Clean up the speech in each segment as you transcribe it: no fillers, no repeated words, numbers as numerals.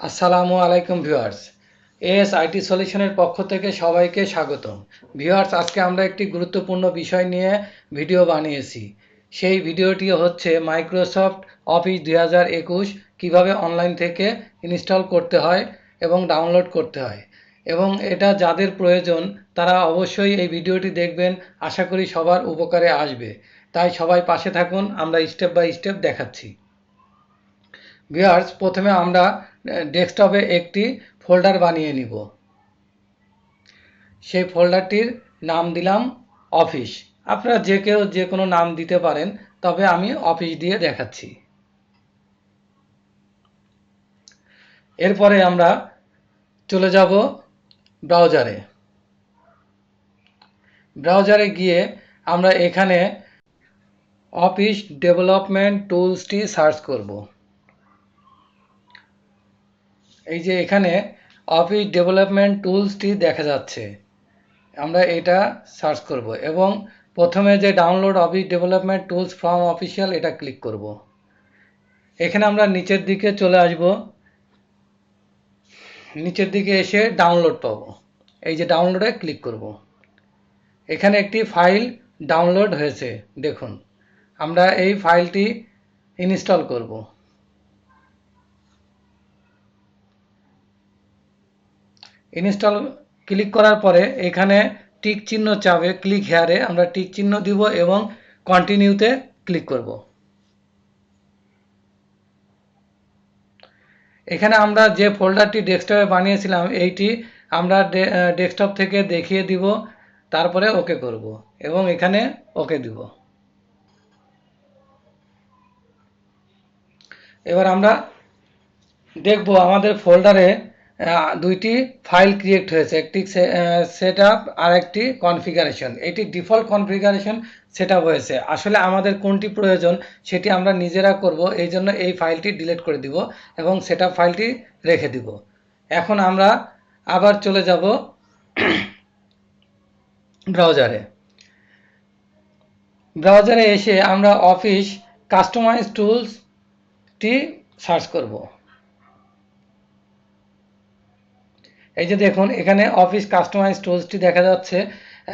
আসসালামু আলাইকুম viewers. As IT সলিউশনের পক্ষ থেকে সবাইকে স্বাগতম। ভিউয়ার্স, আজকে আমরা একটি গুরুত্বপূর্ণ বিষয় নিয়ে ভিডিও বানিয়েছি। সেই ভিডিওটি হচ্ছে মাইক্রোসফট অফিস 2021 কিভাবে অনলাইন থেকে ইনস্টল করতে হয় এবং ডাউনলোড করতে হয়, এবং এটা যাদের প্রয়োজন তারা অবশ্যই এই ভিডিওটি দেখবেন। আশা করি সবার উপকারে আসবে, তাই সবাই পাশে থাকুন। আমরা স্টেপ বাই স্টেপ দেখাচ্ছি। ভিউয়ার্স, প্রথমে আমরা ডেস্কটপে একটি ফোল্ডার বানিয়ে নিব। সেই ফোল্ডারটির নাম দিলাম অফিস। আপনারা যে কেউ যে কোনো নাম দিতে পারেন, তবে আমি অফিস দিয়ে দেখাচ্ছি। এরপরে আমরা চলে যাব ব্রাউজারে। ব্রাউজারে গিয়ে আমরা এখানে অফিস ডেভেলপমেন্ট টুলসটি সার্চ করব। এই যে এখানে অফিস ডেভেলপমেন্ট টুলসটি দেখা যাচ্ছে, আমরা এটা সার্চ করব এবং প্রথমে যে download office development tools from official এটা ক্লিক করব। এখানে আমরা নিচের দিকে চলে আসব। নিচের দিকে এসে ডাউনলোড পাবো। এই যে ডাউনলোডে ক্লিক করব। এখানে একটি ফাইল ডাউনলোড হয়েছে, দেখুন। আমরা এই ফাইলটি ইনস্টল করব। ইনস্টল ক্লিক করার পরে এখানে টিক চিহ্ন চাবে, ক্লিক হেয়ারে আমরা টিক চিহ্ন দিব এবং কন্টিনিউতে ক্লিক করব। এখানে আমরা যে ফোল্ডারটি ডেস্কটপে বানিয়েছিলাম এইটি আমরা ডেস্কটপ থেকে দেখিয়ে দিব, তারপরে ওকে করব এবং এখানে ওকে দিব। এবার আমরা দেখব আমাদের ফোল্ডারে দুইটি ফাইল ক্রিয়েট হয়েছে, একটি সেটআপ আর একটি কনফিগারেশন। এটি ডিফল্ট কনফিগারেশন সেটআপ হয়েছে। আসলে আমাদের কোনটি প্রয়োজন সেটি আমরা নিজেরা করব, এই জন্য এই ফাইলটি ডিলিট করে দিব এবং সেটআপ ফাইলটি রেখে দিব। এখন আমরা আবার চলে যাব ব্রাউজারে। ব্রাউজারে এসে আমরা অফিস কাস্টমাইজ টুলসটি সার্চ করব। এই যে দেখুন, এখানে অফিস কাস্টমাইজ টুলসটি দেখা যাচ্ছে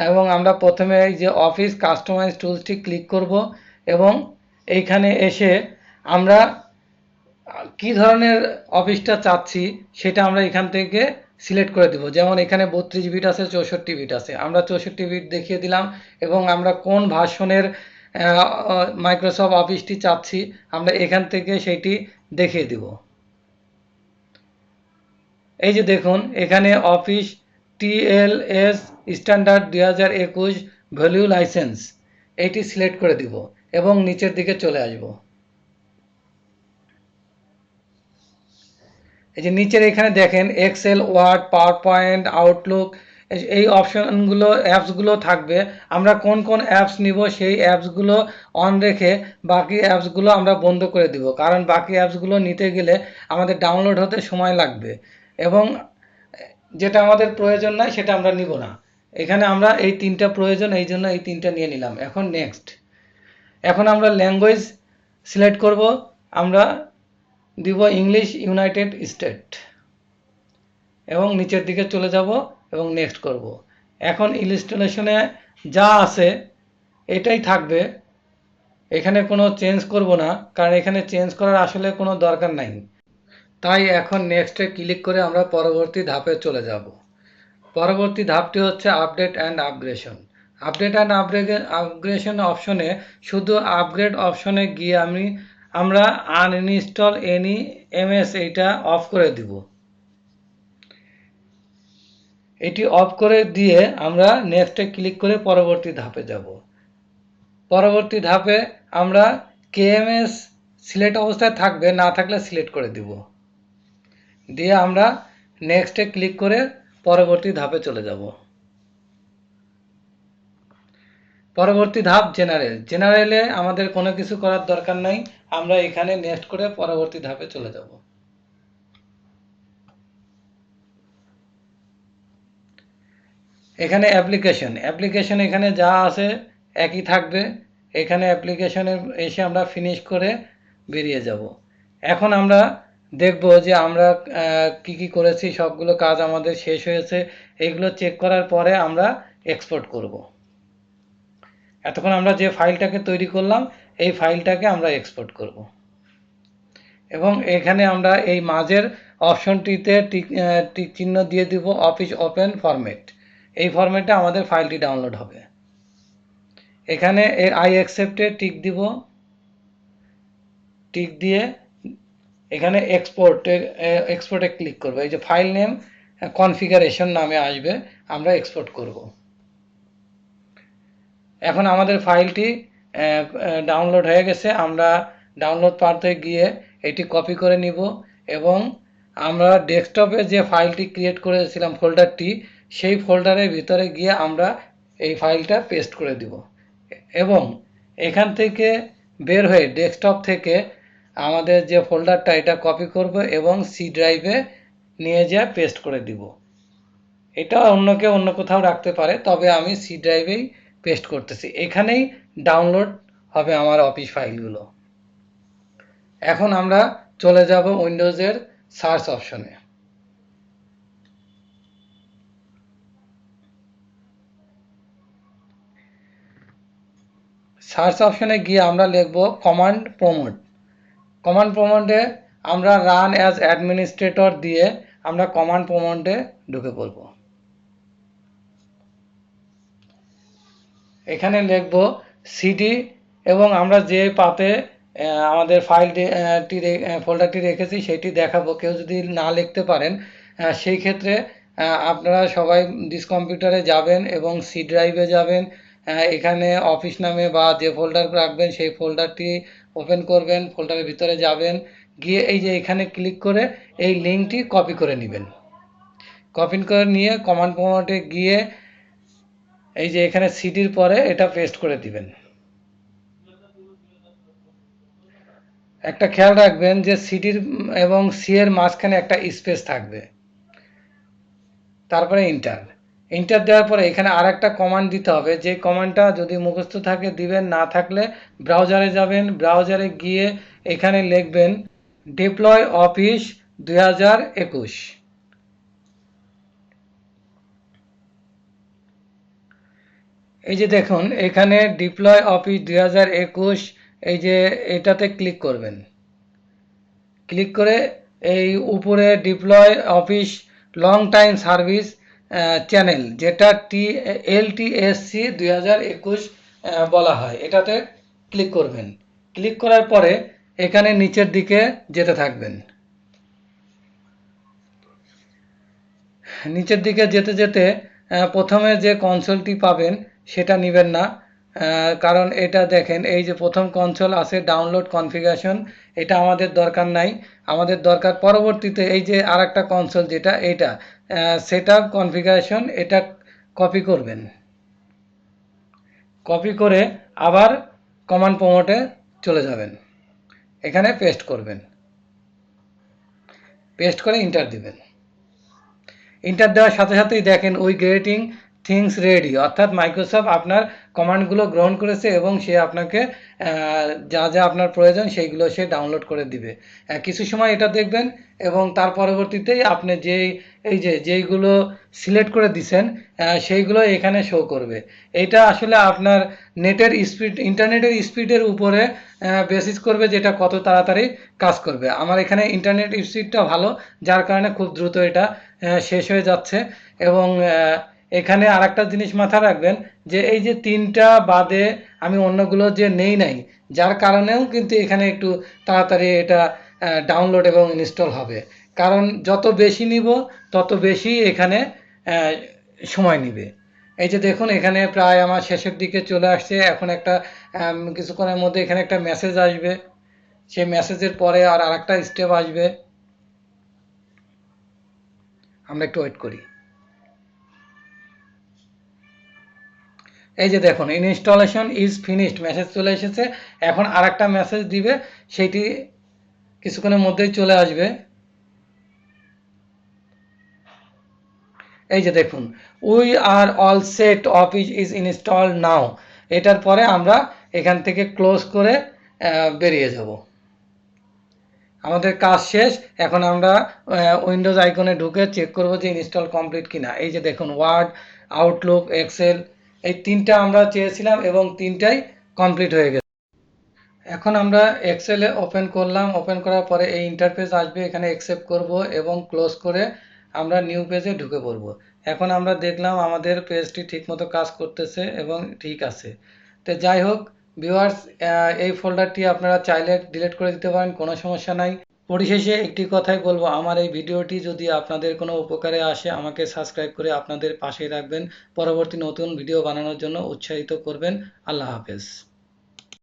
এবং আমরা প্রথমে এই যে অফিস কাস্টমাইজ টুলসটি ক্লিক করব এবং এইখানে এসে আমরা কি ধরনের অফিসটা চাচ্ছি সেটা আমরা এখান থেকে সিলেক্ট করে দেব। যেমন এখানে 32 বিট আছে, 64 বিট আছে, আমরা 64 বিট দেখিয়ে দিলাম এবং আমরা কোন ভার্সনের মাইক্রোসফট অফিসটি চাচ্ছি আমরা এখান থেকে সেইটি দেখিয়ে দিব। এই যে দেখুন, এখানে office TLS standard 2021 value license এইটি সিলেক্ট করে দিব এবং নিচের দিকে চলে আসব। এই যে নিচের এখানে দেখেন Excel, Word, PowerPoint, Outlook, এই অপশনগুলো অ্যাপসগুলো থাকবে। আমরা কোন কোন অ্যাপস নিব সেই অ্যাপসগুলো অন রেখে বাকি অ্যাপসগুলো আমরা বন্ধ করে দিব, কারণ বাকি অ্যাপসগুলো নিতে গেলে আমাদের ডাউনলোড হতে সময় লাগবে এবং যেটা আমাদের প্রয়োজন নাই সেটা আমরা নিব না। এখানে আমরা এই তিনটা প্রয়োজন, এই জন্য এই তিনটা নিয়ে নিলাম। এখন নেক্সট। এখন আমরা ল্যাঙ্গুয়েজ সিলেক্ট করব, আমরা দিব ইংলিশ ইউনাইটেড স্টেট এবং নিচের দিকে চলে যাব এবং নেক্সট করব। এখন ইনস্টলেশনে যা আছে এটাই থাকবে, এখানে কোনো চেঞ্জ করব না, কারণ এখানে চেঞ্জ করার আসলে কোনো দরকার নাই। তাই এখন নেক্সটে ক্লিক করে আমরা পরবর্তী ধাপে চলে যাব। পরবর্তী ধাপটি হচ্ছে update and upgradation. Update and upgradation অপশনে শুধু আপগ্রেড অপশনে গিয়ে আমরা আনইনস্টল এনি এমএস এইটা অফ করে দিব। এটি অফ করে দিয়ে আমরা নেক্সটে ক্লিক করে পরবর্তী ধাপে যাব। পরবর্তী ধাপে আমরা কেএমএস সিলেক্ট অবস্থায় থাকবে, না থাকলে সিলেক্ট করে দিব। দিয়ে আমরা নেক্সটে ক্লিক করে পরবর্তী ধাপে চলে যাব। পরবর্তী ধাপ জেনারেল। জেনারেলে আমাদের কোনো কিছু করার দরকার নাই, আমরা এখানে নেক্সট করে পরবর্তী ধাপে চলে যাব। এখানে অ্যাপ্লিকেশন এখানে যা আছে একই থাকবে। এখানে অ্যাপ্লিকেশনে এসে আমরা ফিনিশ করে বেরিয়ে যাব। এখন আমরা দেখব যে আমরা কি কি করেছি, সবগুলো কাজ আমাদের শেষ হয়েছে। এগুলো চেক করার পরে আমরা এক্সপোর্ট করব। এতক্ষণ আমরা যে ফাইলটাকে তৈরি করলাম এই ফাইলটাকে আমরা এক্সপোর্ট করব এবং এখানে আমরা এই মাঝের অপশনটিতে টিক চিহ্ন দিয়ে দিব অফিস ওপেন ফরম্যাট। এই ফরম্যাটে আমাদের ফাইলটি ডাউনলোড হবে। এখানে আই অ্যাকসেপ্টে টিক দিব, টিক দিয়ে এখানে এক্সপোর্টে ক্লিক করব। এই যে ফাইল নেম কনফিগারেশন নামে আসবে, আমরা এক্সপোর্ট করব। এখন আমাদের ফাইলটি ডাউনলোড হয়ে গেছে। আমরা ডাউনলোড পাথে গিয়ে এটি কপি করে নিব এবং আমরা ডেস্কটপে যে ফাইলটি ক্রিয়েট করেছিলাম ফোল্ডারটি, সেই ফোল্ডারের ভিতরে গিয়ে আমরা এই ফাইলটা পেস্ট করে দিব এবং এখান থেকে বের হয়ে ডেস্কটপ থেকে আমাদের যে ফোল্ডারটা এটা কপি করব এবং সি ড্রাইভে নিয়ে যেয়ে পেস্ট করে দিব। এটা অন্য কেউ অন্য কোথাও রাখতে পারে, তবে আমি সি ড্রাইভেই পেস্ট করতেছি। এখানেই ডাউনলোড হবে আমার অফিস ফাইলগুলো। এখন আমরা চলে যাব উইন্ডোজের সার্চ অপশনে। সার্চ অপশনে গিয়ে আমরা লিখব কমান্ড প্রমোট। কমান্ড প্রমোটে আমরা রান অ্যাজ অ্যাডমিনিস্ট্রেটর দিয়ে আমরা কমান্ড প্রমোটে ঢুকে পড়ব। এখানে লিখব সিডি এবং আমরা যে পাতে আমাদের ফাইলটি ফোল্ডারটি রেখেছি সেটি দেখাবো। কেউ যদি না লিখতে পারেন সেই ক্ষেত্রে আপনারা সবাই দিস কম্পিউটারে যাবেন এবং সি ড্রাইভে যাবেন। এখানে অফিস নামে বা যে ফোল্ডার রাখবেন সেই ফোল্ডারটি ওপেন করবেন, ফোল্ডারের ভিতরে যাবেন, গিয়ে এই যে এখানে ক্লিক করে এই লিঙ্কটি কপি করে নেবেন। কপি করে নিয়ে কমান্ড প্রম্পটে গিয়ে এই যে এখানে সিডির পরে এটা পেস্ট করে দিবেন। একটা খেয়াল রাখবেন যে সিডির এবং সি এর মাঝখানে একটা স্পেস থাকবে, তারপরে ইন্টার দেওয়ার পরে এখানে আর একটা কমান্ড দিতে হবে। যে কমান্ডটা যদি মুখস্থ থাকে দিবেন, না থাকলে ব্রাউজারে যাবেন, ব্রাউজারে গিয়ে এখানে লিখবেন ডিপ্লয় অফিস 2021। এই যে দেখুন এখানে ডিপ্লয় অফিস 2021, এই যে এটাতে ক্লিক করবেন। ক্লিক করে এই উপরে deploy office long time service channel, যেটা LTSC 2021 বলা হয়, এটাতে ক্লিক করবেন। ক্লিক করার পরে এখানে নিচের দিকে যেতে থাকবেন। নিচের দিকে যেতে যেতে প্রথমে যে কনসোলটি পাবেন সেটা নেবেন না, কারণ এটা দেখেন এই যে প্রথম কনসোল আছে ডাউনলোড কনফিগারেশন, এটা আমাদের দরকার নাই। আমাদের দরকার পরবর্তীতে এই যে আর একটা কনসোল যেটা এটা সেটআপ কনফিগারেশন, এটা কপি করবেন। কপি করে আবার কমান্ড প্রম্পটে চলে যাবেন, এখানে পেস্ট করবেন, পেস্ট করে ইন্টার দিবেন। ইন্টার দেওয়ার সাথে সাথেই দেখেন উই গেটিং থিংস রেডি, অর্থাৎ মাইক্রোসফট আপনার কমান্ডগুলো গ্রহণ করেছে এবং সে আপনাকে যা যা আপনার প্রয়োজন সেইগুলো সে ডাউনলোড করে দিবে। কিছু সময় এটা দেখবেন এবং তার পরবর্তীতেই আপনি যেইগুলো সিলেক্ট করে দিছেন সেইগুলো এখানে শো করবে। এটা আসলে আপনার নেটের স্পিড, ইন্টারনেটের স্পিডের উপরে বেসিস করবে, যেটা কত তাড়াতাড়ি কাজ করবে। আমার এখানে ইন্টারনেট স্পিডটা ভালো, যার কারণে খুব দ্রুত এটা শেষ হয়ে যাচ্ছে। এবং এখানে আর একটা জিনিস মাথায় রাখবেন যে এই যে 3টা বাদে আমি অন্যগুলো যে নেই নাই, যার কারণেও কিন্তু এখানে একটু তাড়াতাড়ি এটা ডাউনলোড এবং ইনস্টল হবে। কারণ যত বেশি নিব তত বেশি এখানে সময় নেবে। এই যে দেখুন এখানে প্রায় আমার শেষের দিকে চলে আসছে। এখন একটা কিছুক্ষণের মধ্যে এখানে একটা মেসেজ আসবে, সেই মেসেজের পরে আর একটা স্টেপ আসবে। আমরা একটু ওয়েট করি। এই যে দেখুন ইনস্টলেশন ইজ ফিনিশড মেসেজ চলে এসেছে। এখন আর একটা মেসেজ দিবে, সেইটি কিছুক্ষণের মধ্যেই চলে আসবে। এই যে দেখুন we are all set office is installed now, এটার পরে আমরা এখান থেকে ক্লোজ করে বেরিয়ে যাব। আমাদের কাজ শেষ। এখন আমরা উইন্ডোজ আইকনে ঢুকে চেক করব যে ইনস্টল কমপ্লিট কিনা। এই যে দেখুন ওয়ার্ড, আউটলুক, এক্সেল এই তিনটা আমরা চেয়েছিলাম এবং তিনটাই কমপ্লিট হয়ে গেছে। এখন আমরা এক্সেলে ওপেন করলাম, ওপেন করার পরে এই ইন্টারফেস আসবে, এখানে অ্যাকসেপ্ট করব এবং ক্লোজ করে আমরা নিউ পেজে ঢুকে পড়ব। এখন আমরা দেখলাম আমাদের পেজটি ঠিকমতো কাজ করতেছে এবং ঠিক আছে। তো যাই হোক ভিউয়ার্স, এই ফোল্ডারটি আপনারা চাইলে ডিলিট করে দিতে পারেন, কোনো সমস্যা নাই। পরিশেষে একটি কথাই বলবো, আমার এই ভিডিওটি যদি আপনাদের কোনো উপকারে আসে আমাকে সাবস্ক্রাইব করে আপনাদের পাশেই রাখবেন, পরবর্তী নতুন ভিডিও বানানোর জন্য উৎসাহিত করবেন। আল্লাহ হাফেজ।